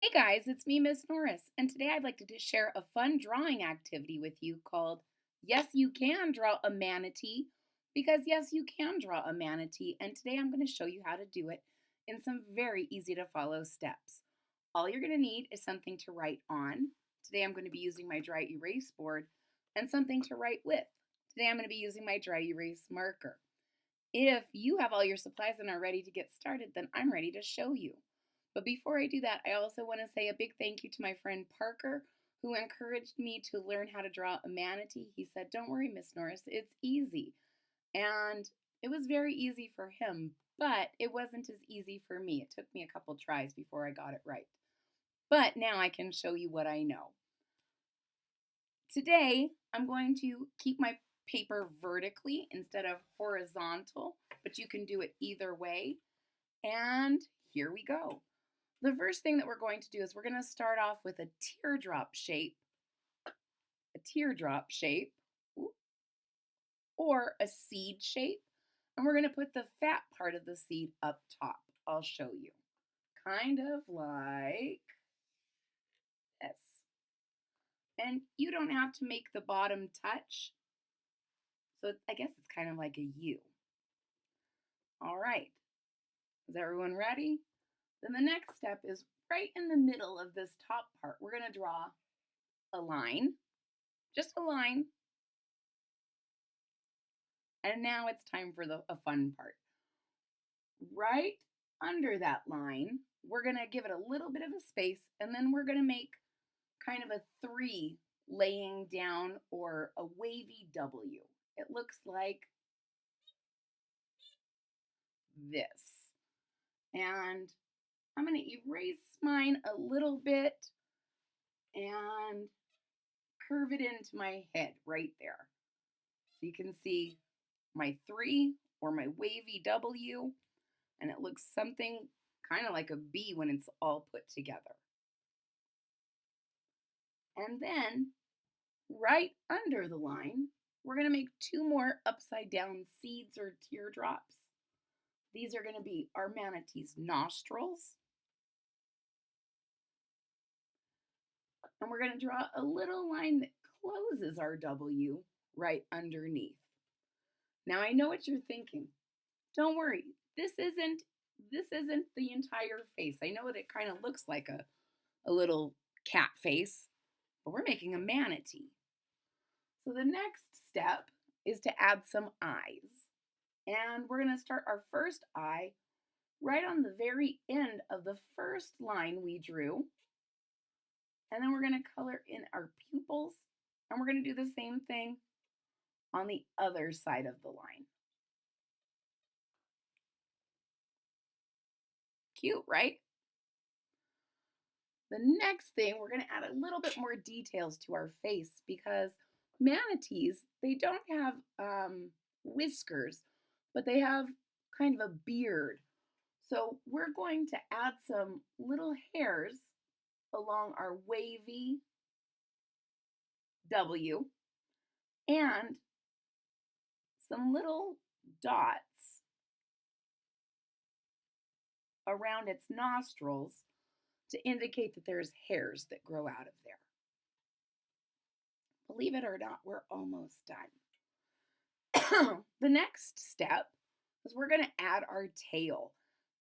Hey guys, it's me, Miss Norris, and today I'd like to share a fun drawing activity with you called Yes, You Can Draw a Manatee, because yes, you can draw a manatee, and today I'm going to show you how to do it in some very easy to follow steps. All you're going to need is something to write on. Today I'm going to be using my dry erase board and something to write with. Today I'm going to be using my dry erase marker. If you have all your supplies and are ready to get started, then I'm ready to show you. But before I do that, I also want to say a big thank you to my friend Parker, who encouraged me to learn how to draw a manatee. He said, "Don't worry, Miss Norris, it's easy." And it was very easy for him, but it wasn't as easy for me. It took me a couple tries before I got it right. But now I can show you what I know. Today, I'm going to keep my paper vertically instead of horizontal, but you can do it either way. And here we go. The first thing that we're going to do is we're going to start off with a teardrop shape, or a seed shape, and we're going to put the fat part of the seed up top. I'll show you. Kind of like this. And you don't have to make the bottom touch, so I guess it's kind of like a U. All right, is everyone ready? Then the next step is right in the middle of this top part, we're going to draw a line, just a line. And now it's time for a fun part. Right under that line, we're going to give it a little bit of a space, and then we're going to make kind of a 3 laying down, or a wavy W. It looks like this. And I'm going to erase mine a little bit and curve it into my head right there. So you can see my 3 or my wavy W, and it looks something kind of like a B when it's all put together. And then right under the line, we're going to make 2 more upside down seeds or teardrops. These are going to be our manatee's nostrils. And we're going to draw a little line that closes our W right underneath. Now I know what you're thinking. Don't worry, this isn't the entire face. I know that it kind of looks like a little cat face, but we're making a manatee. So the next step is to add some eyes. And we're going to start our first eye right on the very end of the first line we drew. And then we're going to color in our pupils. And we're going to do the same thing on the other side of the line. Cute, right? The next thing, we're going to add a little bit more details to our face, because manatees, they don't have whiskers, but they have kind of a beard. So we're going to add some little hairs along our wavy W and some little dots around its nostrils to indicate that there's hairs that grow out of there. Believe it or not, we're almost done. The next step is we're going to add our tail.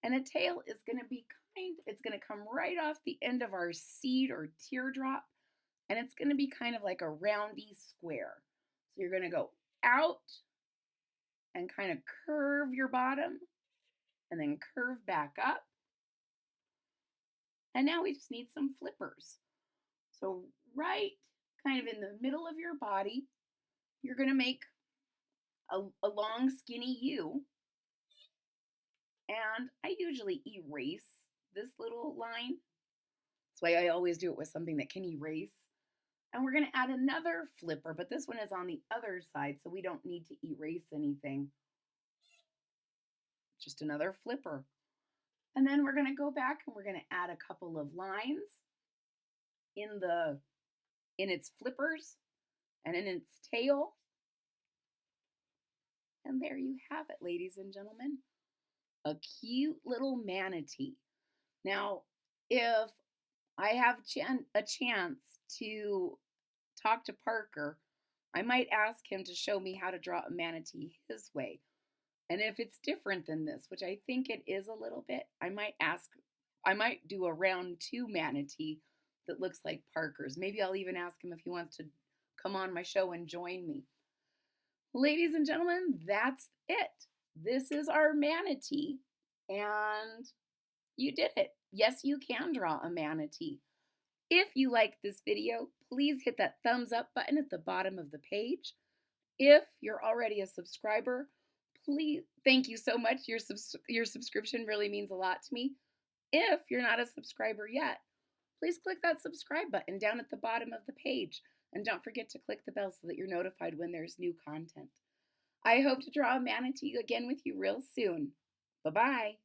And a tail is going to be it's going to come right off the end of our seed or teardrop, and it's going to be kind of like a roundy square. So you're going to go out and kind of curve your bottom and then curve back up. And now we just need some flippers. So right kind of in the middle of your body, you're going to make a long skinny U. And I usually erase this little line. That's why I always do it with something that can erase. And we're going to add another flipper, but this one is on the other side, so we don't need to erase anything. Just another flipper. And then we're going to go back and we're going to add a couple of lines in its flippers and in its tail. And there you have it, ladies and gentlemen. A cute little manatee. Now, if I have a chance to talk to Parker, I might ask him to show me how to draw a manatee his way. And if it's different than this, which I think it is a little bit, I might do a round two manatee that looks like Parker's. Maybe I'll even ask him if he wants to come on my show and join me. Ladies and gentlemen, that's it. This is our manatee, and you did it. Yes, you can draw a manatee. If you like this video, please hit that thumbs up button at the bottom of the page. If you're already a subscriber, please, thank you so much. Your subscription really means a lot to me. If you're not a subscriber yet, please click that subscribe button down at the bottom of the page. And don't forget to click the bell so that you're notified when there's new content. I hope to draw a manatee again with you real soon. Bye-bye.